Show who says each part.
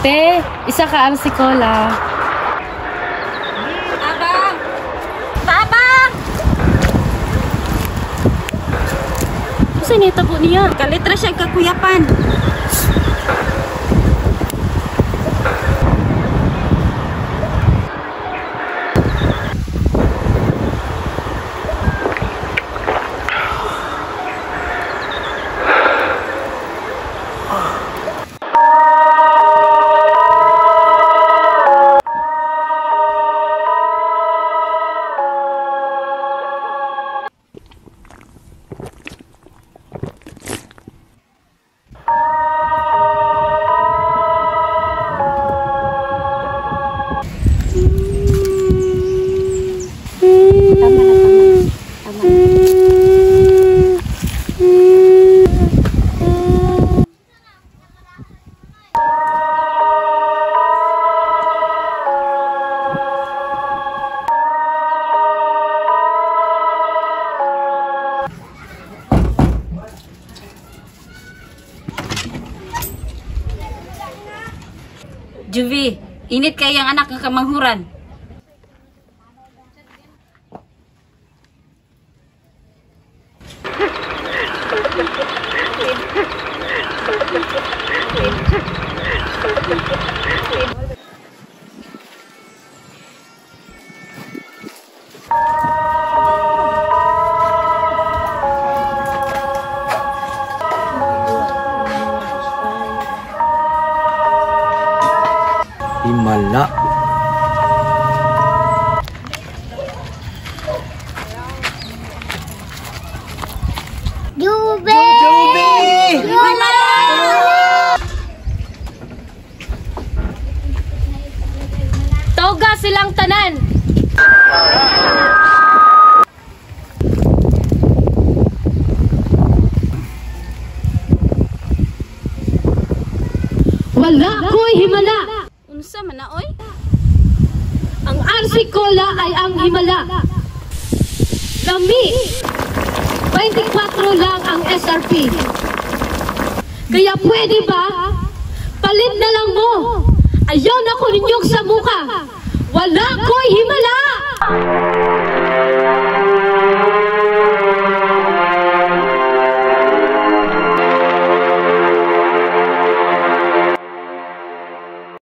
Speaker 1: Te, isa ka RC Cola.
Speaker 2: Abang! Babang!
Speaker 1: Saan niya tabo niya?
Speaker 2: Kalitra siya kakuyapan. Juvie, init kaya ang anak ng kamanghuran.
Speaker 3: Himala.
Speaker 4: Jube! Himala!
Speaker 1: Toga silang tanan. Wala ko'y himala.
Speaker 2: Unsa man na oy?
Speaker 1: Ang RC Cola ay ang himala. Lami, 24 lang ang SRP. Kaya pwede ba? Palit na lang mo. Ayaw na ko ninyong sa mukha. Wala ko'y himala.